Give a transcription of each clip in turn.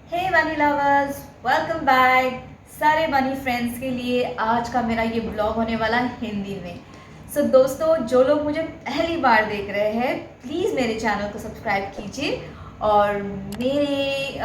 हे बनी lovers, welcome back. सारे बनी फ्रेंड्स के लिए आज का मेरा ये ब्लॉग होने वाला है हिंदी में। दोस्तों, जो लोग मुझे पहली बार देख रहे हैं प्लीज़ मेरे चैनल को सब्सक्राइब कीजिए और मेरे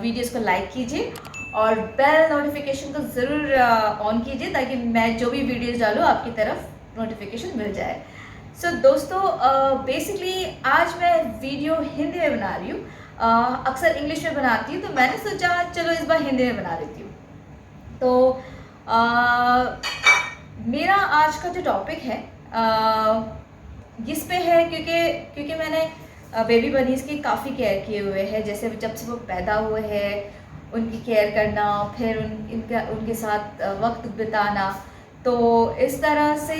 वीडियोस को लाइक कीजिए और बेल नोटिफिकेशन को ज़रूर ऑन कीजिए ताकि मैं जो भी वीडियोस डालूँ आपकी तरफ नोटिफिकेशन मिल जाए। दोस्तों, बेसिकली आज मैं वीडियो हिंदी में बना रही हूँ। अक्सर इंग्लिश में बनाती हूँ, तो मैंने सोचा चलो इस बार हिंदी में बना लेती हूँ। तो मेरा आज का जो टॉपिक है इस पे है क्योंकि मैंने बेबी बनीज की काफ़ी केयर किए हुए हैं। जैसे जब से वो पैदा हुए हैं उनकी केयर करना, फिर उनके साथ वक्त बिताना। तो इस तरह से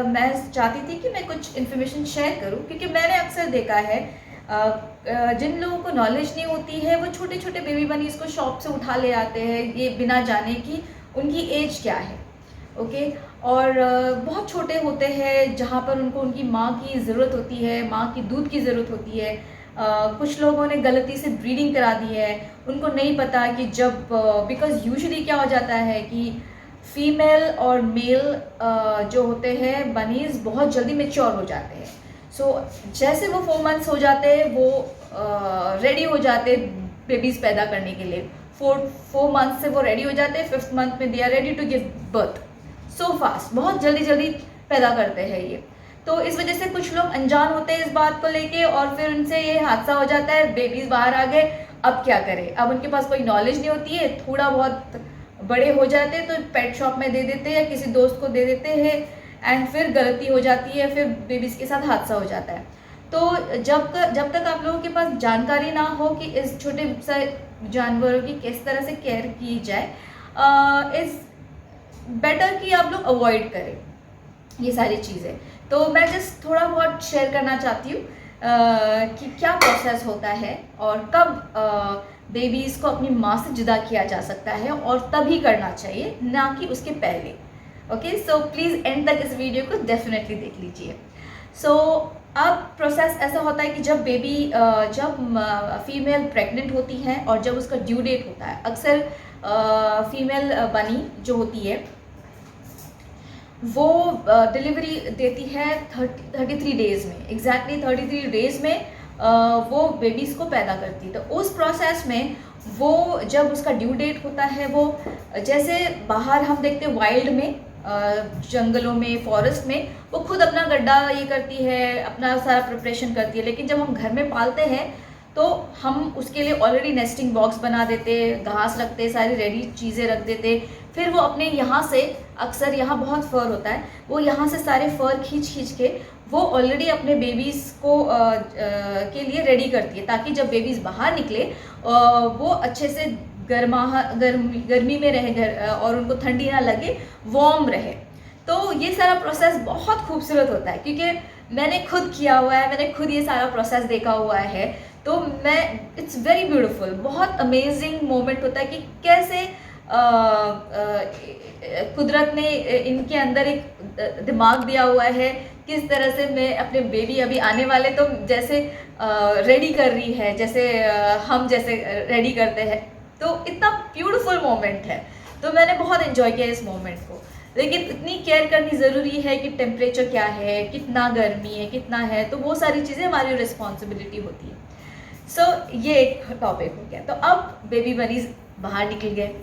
मैं चाहती थी कि मैं कुछ इन्फॉर्मेशन शेयर करूं, क्योंकि मैंने अक्सर देखा है जिन लोगों को नॉलेज नहीं होती है वो छोटे छोटे बेबी बनीज को शॉप से उठा ले आते हैं, ये बिना जाने कि उनकी एज क्या है। ओके। और बहुत छोटे होते हैं जहाँ पर उनको उनकी माँ की ज़रूरत होती है, माँ की दूध की ज़रूरत होती है। कुछ लोगों ने गलती से ब्रीडिंग करा दी है, उनको नहीं पता कि जब बिकॉज यूजुअली क्या हो जाता है कि फीमेल और मेल जो होते हैं बनीज बहुत जल्दी मेच्योर हो जाते हैं। जैसे वो 4 मंथ्स हो जाते हैं वो रेडी हो जाते बेबीज पैदा करने के लिए। 4 मंथ से वो रेडी हो जाते हैं, 5th मंथ में they are ready to give birth. So fast, बहुत जल्दी जल्दी पैदा करते हैं ये। तो इस वजह से कुछ लोग अनजान होते हैं इस बात को लेके और फिर उनसे ये हादसा हो जाता है, बेबीज बाहर आ गए, अब क्या करें। अब उनके पास कोई नॉलेज नहीं होती है, थोड़ा बहुत बड़े हो जाते हैं तो पेट शॉप में दे देते हैं या किसी दोस्त को दे देते हैं एंड फिर गलती हो जाती है, फिर बेबीज के साथ हादसा हो जाता है। तो जब तक आप लोगों के पास जानकारी ना हो कि इस छोटे से जानवरों की किस तरह से केयर की जाए, इज बेटर कि आप लोग अवॉइड करें ये सारी चीज़ें। तो मैं जस्ट थोड़ा बहुत शेयर करना चाहती हूँ कि क्या प्रोसेस होता है और कब बेबीज़ को अपनी माँ से जुदा किया जा सकता है और तभी करना चाहिए, ना कि उसके पहले। ओके, सो प्लीज़ एंड तक इस वीडियो को डेफिनेटली देख लीजिए। अब प्रोसेस ऐसा होता है कि जब फीमेल प्रेग्नेंट होती है और जब उसका ड्यू डेट होता है, अक्सर फीमेल बनी जो होती है वो डिलीवरी देती है 33 डेज़ में, एग्जैक्टली 33 डेज़ में वो बेबीज़ को पैदा करती है। तो उस प्रोसेस में वो जब उसका ड्यू डेट होता है, वो जैसे बाहर हम देखते हैं वाइल्ड में, जंगलों में, फॉरेस्ट में, वो खुद अपना गड्ढा ये करती है, अपना सारा प्रिपरेशन करती है। लेकिन जब हम घर में पालते हैं तो हम उसके लिए ऑलरेडी नेस्टिंग बॉक्स बना देते, घास रखते, सारी रेडी चीज़ें रख देते। फिर वो अपने यहाँ से, अक्सर यहाँ बहुत फर होता है, वो यहाँ से सारे फर खींच के वो ऑलरेडी अपने बेबीज़ को के लिए रेडी करती है, ताकि जब बेबीज़ बाहर निकले वो अच्छे से गर्मी में रहे और उनको ठंडी ना लगे, वार्म रहे। तो ये सारा प्रोसेस बहुत खूबसूरत होता है क्योंकि मैंने खुद किया हुआ है, मैंने खुद ये सारा प्रोसेस देखा हुआ है। तो इट्स वेरी ब्यूटीफुल, बहुत अमेजिंग मोमेंट होता है कि कैसे कुदरत ने इनके अंदर एक दिमाग दिया हुआ है, किस तरह से मैं अपने बेबी अभी आने वाले तो जैसे रेडी कर रही है, जैसे हम जैसे रेडी करते हैं। तो इतना ब्यूटीफुल मोमेंट है, तो मैंने बहुत एंजॉय किया इस मोमेंट को। लेकिन इतनी केयर करनी ज़रूरी है कि टेम्परेचर क्या है, कितना गर्मी है, कितना है, तो वो सारी चीज़ें हमारी रिस्पॉन्सिबिलिटी होती है। ये एक टॉपिक हो गया। तो अब बेबी बनीज बाहर निकल गए,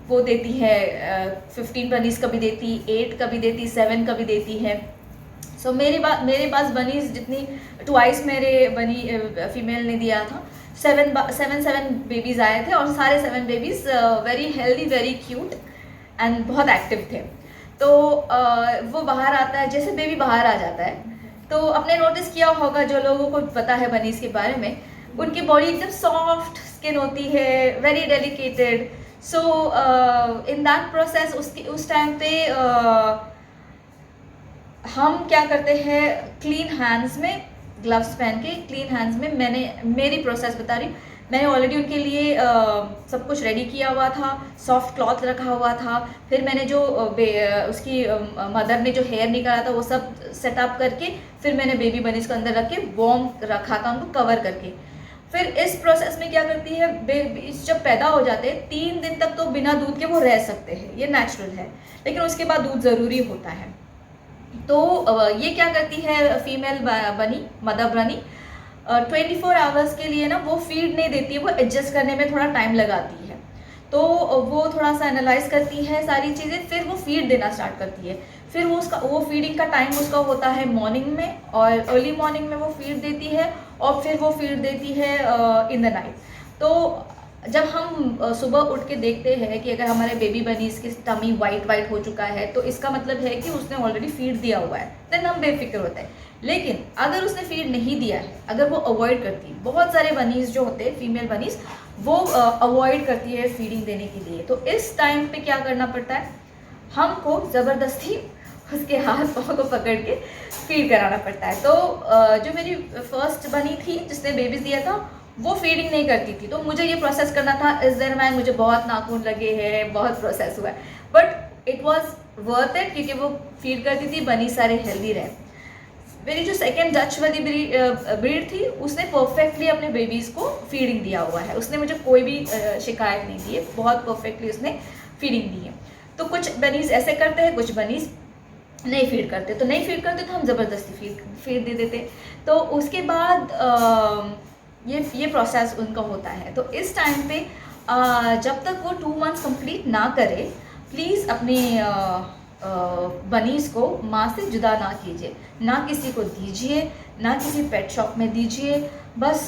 वो देती है 15 बनीज कभी देती, 8 कभी देती, 7 कभी देती है। मेरे पास बनीज जितनी ट्वाइस मेरे बनी फीमेल ने दिया था, 7 बेबीज आए थे और सारे 7 babies very healthy, very cute and बहुत एक्टिव थे। तो वो बाहर आता है, जैसे बेबी बाहर आ जाता है तो आपने नोटिस किया होगा, जो लोगों को पता है बनीज के बारे में, उनकी बॉडी एकदम सॉफ्ट स्किन होती है, वेरी डेलिकेटेड। इन दैट प्रोसेस उस टाइम पे हम क्या करते हैं, क्लीन हैंड्स में ग्लव्स पहन के, क्लीन हैंड्स में मेरी प्रोसेस बता रही हूँ। मैंने ऑलरेडी उनके लिए सब कुछ रेडी किया हुआ था, सॉफ्ट क्लॉथ रखा हुआ था। फिर मैंने जो उसकी मदर ने जो हेयर निकाला था वो सब सेटअप करके फिर मैंने बेबी बनीज को अंदर रख के वार्म रखा था, उनको कवर करके। फिर इस प्रोसेस में क्या करती है, बेबी जब पैदा हो जाते हैं 3 दिन तक तो बिना दूध के वो रह सकते हैं, ये नेचुरल है, लेकिन उसके बाद दूध ज़रूरी होता है। तो ये क्या करती है फीमेल बनी, मदर बनी, 24 आवर्स के लिए ना वो फीड नहीं देती है, वो एडजस्ट करने में थोड़ा टाइम लगाती है। तो वो थोड़ा सा एनालाइज करती है सारी चीज़ें, फिर वो फीड देना स्टार्ट करती है। फिर वो फीडिंग का टाइम उसका होता है मॉर्निंग में, और अर्ली मॉर्निंग में वो फीड देती है, और फिर वो फीड देती है इन द नाइट। तो जब हम सुबह उठ के देखते हैं कि अगर हमारे बेबी बनीज की टमी वाइट वाइट हो चुका है, तो इसका मतलब है कि उसने ऑलरेडी फीड दिया हुआ है, देन हम बेफिक्र होते हैं। लेकिन अगर उसने फीड नहीं दिया है, अगर वो अवॉइड करती है, बहुत सारे बनीज जो होते हैं फीमेल बनीज वो अवॉइड करती है फीडिंग देने के लिए, तो इस टाइम पे क्या करना पड़ता है, हमको ज़बरदस्ती उसके हाथ पाँव को पकड़ के फीड कराना पड़ता है। तो जो मेरी फर्स्ट बनी थी जिसने बेबीज दिया था, वो फीडिंग नहीं करती थी, तो मुझे ये प्रोसेस करना था। इस दरम्यान मुझे बहुत नाखून लगे हैं, बहुत प्रोसेस हुआ है, but it was worth it, क्योंकि वो फीड करती थी, बनी सारे हेल्दी रहे। मेरी जो सेकेंड डच वाली ब्रीड थी, उसने परफेक्टली अपने बेबीज़ को फीडिंग दिया हुआ है, उसने मुझे कोई भी शिकायत नहीं दी है, बहुत परफेक्टली उसने फीडिंग दी है। तो कुछ बनीज ऐसे करते हैं, कुछ बनीज नहीं फीड करते, तो नहीं फीड करते तो हम ज़बरदस्ती फीड दे देते। तो उसके बाद ये प्रोसेस उनका होता है। तो इस टाइम पे जब तक वो 2 मंथ्स कंप्लीट ना करे, प्लीज़ अपने बनीज़ को माँ से जुदा ना कीजिए, ना किसी को दीजिए, ना किसी पेट शॉप में दीजिए। बस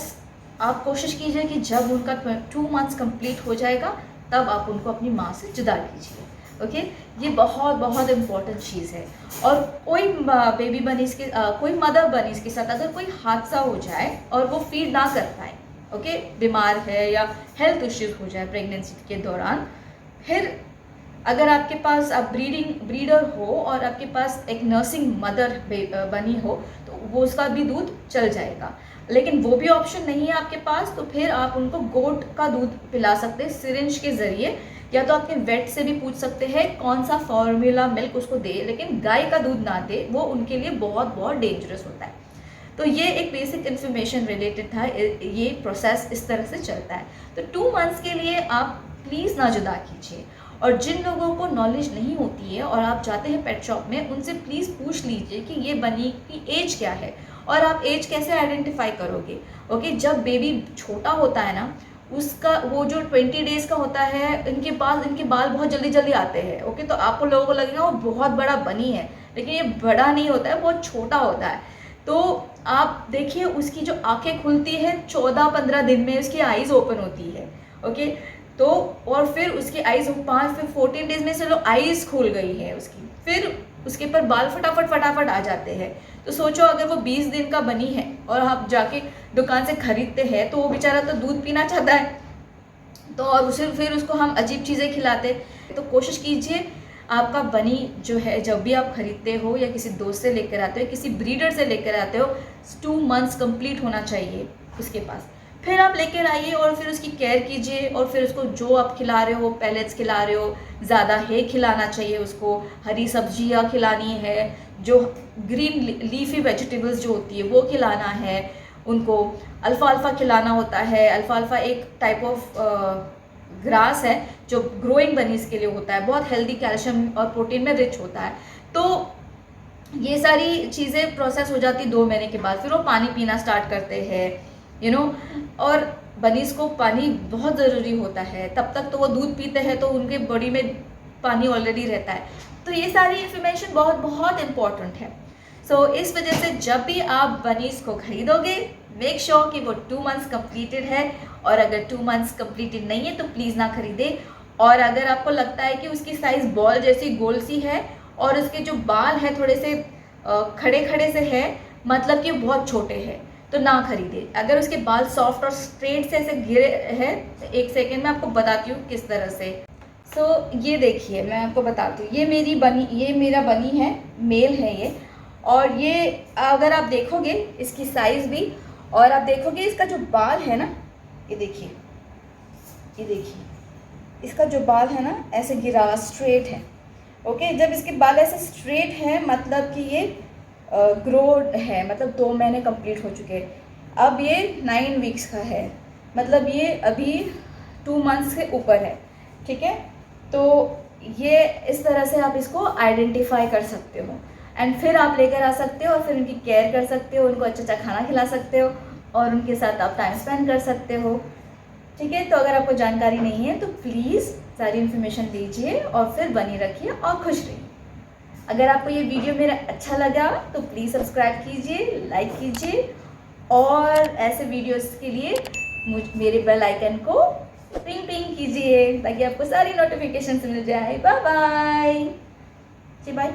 आप कोशिश कीजिए कि जब उनका 2 मंथ्स कंप्लीट हो जाएगा, तब आप उनको अपनी माँ से जुदा कीजिए। ओके, ये बहुत बहुत इम्पॉर्टेंट चीज़ है। और कोई बेबी बनीज के कोई मदर बनीज के साथ अगर कोई हादसा हो जाए और वो फीड ना कर पाए, ओके, बीमार है या हेल्थ इश्यूज हो जाए प्रेगनेंसी के दौरान, फिर अगर आपके पास आप ब्रीडर हो और आपके पास एक नर्सिंग मदर बनी हो, तो वो उसका भी दूध चल जाएगा। लेकिन वो भी ऑप्शन नहीं है आपके पास, तो फिर आप उनको गोट का दूध पिला सकते हैं सिरिंज के ज़रिए, या तो आपके वेट से भी पूछ सकते हैं कौन सा फॉर्मूला मिल्क उसको दे, लेकिन गाय का दूध ना दे, वो उनके लिए बहुत बहुत डेंजरस होता है। तो ये एक बेसिक इन्फॉर्मेशन रिलेटेड था, ये प्रोसेस इस तरह से चलता है। तो 2 मंथ्स के लिए आप प्लीज़ ना जुदा कीजिए। और जिन लोगों को नॉलेज नहीं होती है और आप जाते हैं पेट शॉप में, उनसे प्लीज़ पूछ लीजिए कि ये बनी की एज क्या है, और आप एज कैसे आइडेंटिफाई करोगे। ओके, जब बेबी छोटा होता है ना, उसका वो जो 20 डेज का होता है, इनके बाल बहुत जल्दी जल्दी आते हैं। ओके, तो आपको लोगों को लगेगा वो बहुत बड़ा बनी है, लेकिन ये बड़ा नहीं होता है, बहुत छोटा होता है। तो आप देखिए उसकी जो आंखें खुलती है 14-15 दिन में, उसकी आईज ओपन होती है। ओके, तो और फिर उसकी आईज 14 डेज में चलो आईज खुल गई है उसकी, फिर उसके ऊपर बाल फटाफट आ जाते हैं। तो सोचो अगर वो 20 दिन का बनी है और आप जाके दुकान से खरीदते हैं, तो वो बेचारा तो दूध पीना चाहता है, तो और उसे फिर उसको हम अजीब चीज़ें खिलाते। तो कोशिश कीजिए आपका बनी जो है, जब भी आप खरीदते हो या किसी दोस्त से लेकर आते हो, किसी ब्रीडर से लेकर आते हो, 2 मंथ्स कंप्लीट होना चाहिए उसके पास, फिर आप लेकर आइए और फिर उसकी केयर कीजिए। और फिर उसको जो आप खिला रहे हो, पैलेट्स खिला रहे हो, ज़्यादा है खिलाना चाहिए उसको, हरी सब्जियाँ खिलानी है, जो ग्रीन लीफी वेजिटेबल्स जो होती है वो खिलाना है उनको, अल्फ़ाल्फ़ा खिलाना होता है। अल्फ़ाल्फ़ा एक टाइप ऑफ ग्रास है जो ग्रोइंग बनीज के लिए होता है, बहुत हेल्दी, कैल्शियम और प्रोटीन में रिच होता है। तो ये सारी चीज़ें प्रोसेस हो जाती 2 महीने के बाद, फिर वो पानी पीना स्टार्ट करते हैं, और बनीज को पानी बहुत ज़रूरी होता है। तब तक तो वो दूध पीते हैं, तो उनके बॉडी में पानी ऑलरेडी रहता है। तो ये सारी इन्फॉर्मेशन बहुत बहुत इम्पॉर्टेंट है। सो इस वजह से जब भी आप बनीज को खरीदोगे, मेक श्योर कि वो 2 मंथ्स कंप्लीटेड है, और अगर 2 मंथ्स कंप्लीटेड नहीं है तो प्लीज़ ना खरीदे। और अगर आपको लगता है कि उसकी साइज़ बॉल जैसी गोल सी है और उसके जो बाल हैं थोड़े से खड़े खड़े से है, मतलब कि बहुत छोटे हैं, तो ना खरीदे। अगर उसके बाल सॉफ्ट और स्ट्रेट से ऐसे घिरे हैं, एक सेकेंड में आपको बताती हूँ किस तरह से। ये देखिए, मैं आपको बताती हूँ, ये मेरा बनी है, मेल है ये। और ये अगर आप देखोगे इसकी साइज़ भी, और आप देखोगे इसका जो बाल है ना, ये देखिए इसका जो बाल है ना, ऐसे गिरा हुआ स्ट्रेट है। ओके, जब इसके बाल ऐसे स्ट्रेट है, मतलब कि ये ग्रोड है, मतलब 2 महीने कंप्लीट हो चुके हैं। अब ये 9 वीक्स का है, मतलब ये अभी 2 मंथ्स के ऊपर है, ठीक है। तो ये इस तरह से आप इसको आइडेंटिफाई कर सकते हो एंड फिर आप लेकर आ सकते हो और फिर उनकी केयर कर सकते हो, उनको अच्छा अच्छा खाना खिला सकते हो और उनके साथ आप टाइम स्पेंड कर सकते हो, ठीक है। तो अगर आपको जानकारी नहीं है तो प्लीज़ सारी इन्फॉर्मेशन लीजिए और फिर बनी रखिए और खुश रहिए। अगर आपको ये वीडियो मेरा अच्छा लगा तो प्लीज़ सब्सक्राइब कीजिए, लाइक कीजिए और ऐसे वीडियोस के लिए मेरे बेल आइकन को पिंग पिंग कीजिए ताकि आपको सारी नोटिफिकेशंस मिल जाए। बाय बाय जी, बाय।